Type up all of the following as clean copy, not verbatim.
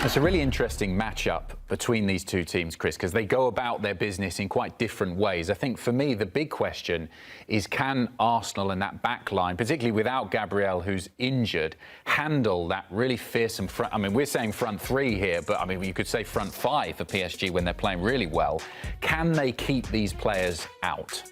It's a really interesting matchup between these two teams, Chris, because they go about their business in quite different ways. I think for me, the big question is, can Arsenal and that back line, particularly without Gabriel, who's injured, handle that really fearsome front? I mean, we're saying front three here, but I mean, you could say front five for PSG when they're playing really well. Can they keep these players out?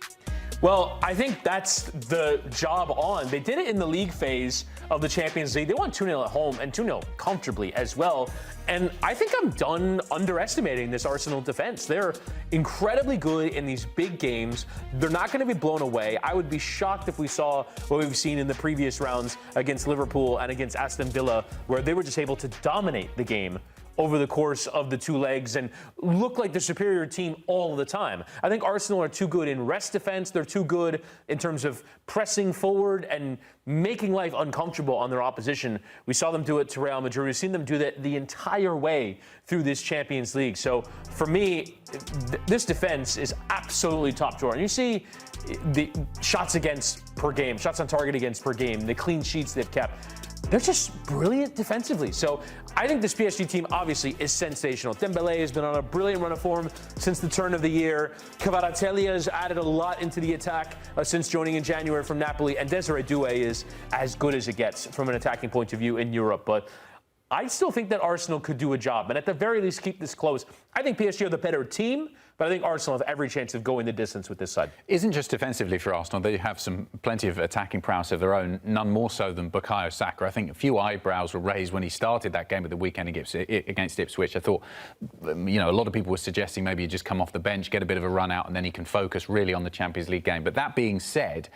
Well, I think that's the job on. They did it in the league phase of the Champions League. They won 2-0 at home and 2-0 comfortably as well. And I think I'm done underestimating this Arsenal defense. They're incredibly good in these big games. They're not going to be blown away. I would be shocked if we saw what we've seen in the previous rounds against Liverpool and against Aston Villa, where they were just able to dominate the game over the course of the two legs and look like the superior team all the time. I think Arsenal are too good in rest defense. They're too good in terms of pressing forward and making life uncomfortable on their opposition. We saw them do it to Real Madrid. We've seen them do that the entire way through this Champions League. So for me, this defense is absolutely top drawer. And you see the shots against per game, shots on target against per game, the clean sheets they've kept. They're just brilliant defensively. So I think this PSG team obviously is sensational. Dembélé has been on a brilliant run of form since the turn of the year. Kvaratskhelia has added a lot into the attack since joining in January from Napoli. And Desiree Doué is as good as it gets from an attacking point of view in Europe. But I still think that Arsenal could do a job, and at the very least keep this close. I think PSG are the better team, but I think Arsenal have every chance of going the distance with this side. Isn't just defensively for Arsenal. They have plenty of attacking prowess of their own, none more so than Bukayo Saka. I think a few eyebrows were raised when he started that game at the weekend against Ipswich. I thought, a lot of people were suggesting maybe he'd just come off the bench, get a bit of a run out, and then he can focus really on the Champions League game. But that being said,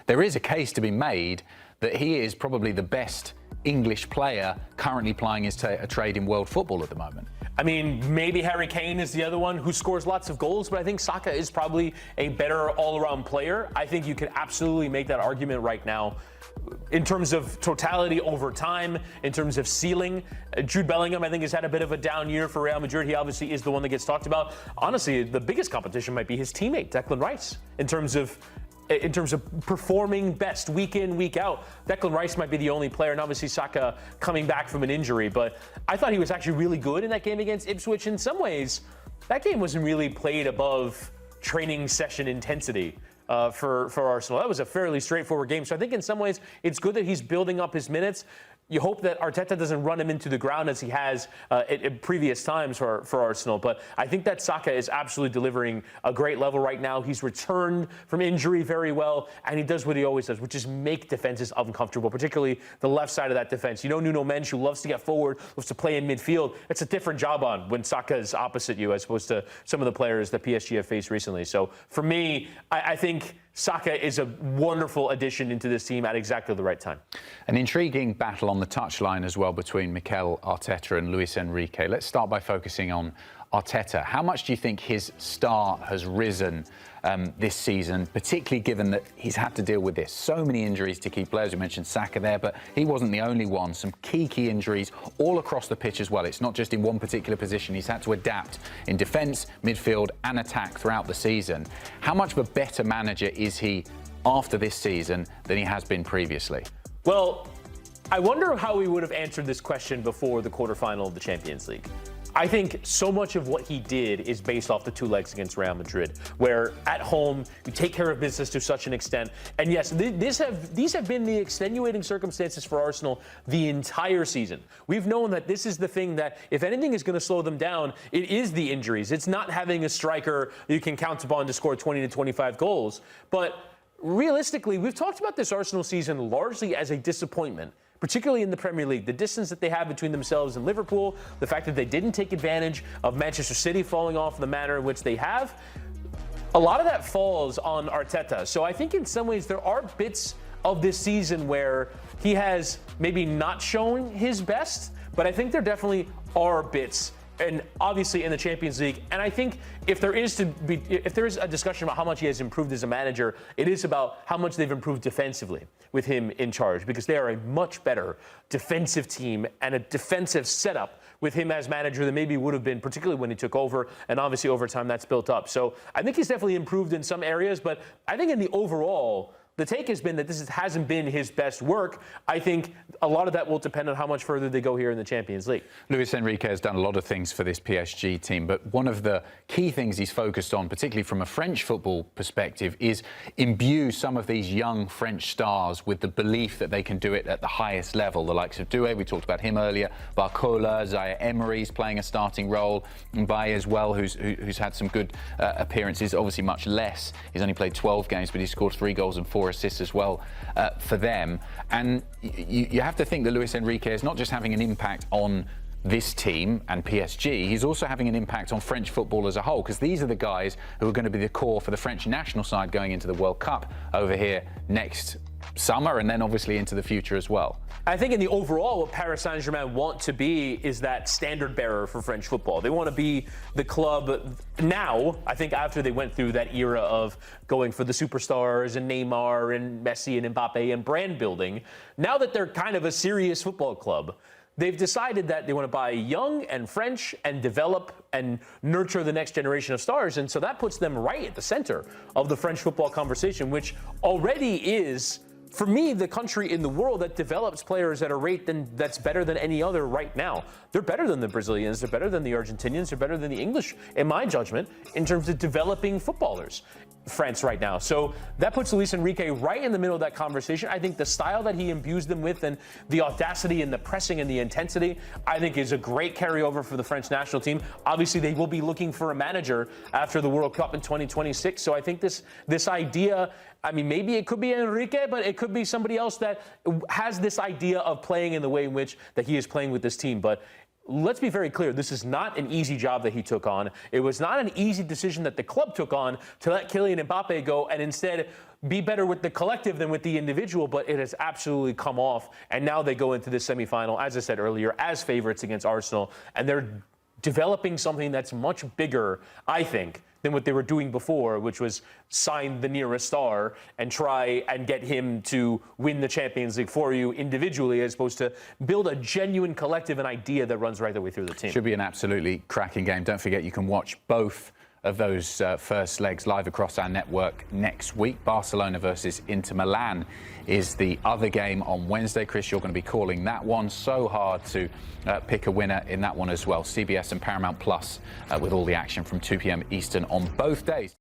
there is a case to be made that he is probably the best English player currently plying his trade in world football at the moment. I mean, maybe Harry Kane is the other one who scores lots of goals, but I think Saka is probably a better all-around player. I think you could absolutely make that argument right now. In terms of totality over time, in terms of ceiling, Jude Bellingham, I think, has had a bit of a down year for Real Madrid. He obviously is the one that gets talked about. Honestly, the biggest competition might be his teammate, Declan Rice, in terms of performing best week in, week out. Declan Rice might be the only player, and obviously Saka coming back from an injury. But I thought he was actually really good in that game against Ipswich. In some ways, that game wasn't really played above training session intensity for Arsenal. That was a fairly straightforward game. So I think in some ways, it's good that he's building up his minutes. You hope that Arteta doesn't run him into the ground as he has at previous times for Arsenal. But I think that Saka is absolutely delivering a great level right now. He's returned from injury very well, and he does what he always does, which is make defenses uncomfortable, particularly the left side of that defense. Nuno Mendes, who loves to get forward, loves to play in midfield. It's a different job on when Saka is opposite you as opposed to some of the players that PSG have faced recently. So for me, I think Saka is a wonderful addition into this team at exactly the right time. An intriguing battle on the touchline as well between Mikel Arteta and Luis Enrique. Let's start by focusing on Arteta. How much do you think his star has risen this season, particularly given that he's had to deal with this? So many injuries to key players. We mentioned Saka there, but he wasn't the only one. Some key injuries all across the pitch as well. It's not just in one particular position. He's had to adapt in defence, midfield and attack throughout the season. How much of a better manager is he after this season than he has been previously? Well, I wonder how we would have answered this question before the quarterfinal of the Champions League. I think so much of what he did is based off the two legs against Real Madrid, where at home you take care of business to such an extent. And yes, these have been the extenuating circumstances for Arsenal the entire season. We've known that this is the thing that, if anything is going to slow them down, it is the injuries. It's not having a striker you can count upon to score 20 to 25 goals. But realistically, we've talked about this Arsenal season largely as a disappointment, particularly in the Premier League. The distance that they have between themselves and Liverpool, the fact that they didn't take advantage of Manchester City falling off in the manner in which they have, a lot of that falls on Arteta. So I think in some ways there are bits of this season where he has maybe not shown his best, but I think there definitely are bits, and obviously in the Champions League. And I think if there is a discussion about how much he has improved as a manager, it is about how much they've improved defensively with him in charge, because they are a much better defensive team and a defensive setup with him as manager than maybe would have been, particularly when he took over. And obviously over time that's built up. So I think he's definitely improved in some areas, but I think in the overall, the take has been that this hasn't been his best work. I think a lot of that will depend on how much further they go here in the Champions League. Luis Enrique has done a lot of things for this PSG team, but one of the key things he's focused on, particularly from a French football perspective, is imbue some of these young French stars with the belief that they can do it at the highest level. The likes of Doué, we talked about him earlier, Barcola, Zaire Emery's playing a starting role, Mbaye as well, who's had some good appearances, obviously much less. He's only played 12 games, but he scored 3 goals and 4 assists as well for them. And you have to think that Luis Enrique is not just having an impact on this team and PSG, he's also having an impact on French football as a whole, because these are the guys who are going to be the core for the French national side going into the World Cup over here next summer, and then obviously into the future as well. I think in the overall, what Paris Saint-Germain want to be is that standard bearer for French football. They want to be the club now, I think after they went through that era of going for the superstars and Neymar and Messi and Mbappe and brand building, now that they're kind of a serious football club, they've decided that they want to buy young and French and develop and nurture the next generation of stars. And so that puts them right at the center of the French football conversation, which already is, for me, the country in the world that develops players at a rate that's better than any other right now. They're better than the Brazilians, they're better than the Argentinians, they're better than the English, in my judgment, in terms of developing footballers. France right now. So that puts Luis Enrique right in the middle of that conversation. I think the style that he imbues them with and the audacity and the pressing and the intensity, I think is a great carryover for the French national team. Obviously, they will be looking for a manager after the World Cup in 2026. So I think this idea, I mean, maybe it could be Enrique, but it could be somebody else that has this idea of playing in the way in which that he is playing with this team. But let's be very clear, this is not an easy job that he took on. It was not an easy decision that the club took on to let Kylian Mbappe go and instead be better with the collective than with the individual, but it has absolutely come off. And now they go into this semi-final, as I said earlier, as favorites against Arsenal, and they're developing something that's much bigger, I think, than what they were doing before, which was sign the nearest star and try and get him to win the Champions League for you individually, as opposed to build a genuine collective and idea that runs right the way through the team. Should be an absolutely cracking game. Don't forget, you can watch both of those first legs live across our network next week. Barcelona versus Inter Milan is the other game on Wednesday. Chris, you're going to be calling that one. So hard to pick a winner in that one as well. CBS and Paramount Plus with all the action from 2 p.m. Eastern on both days.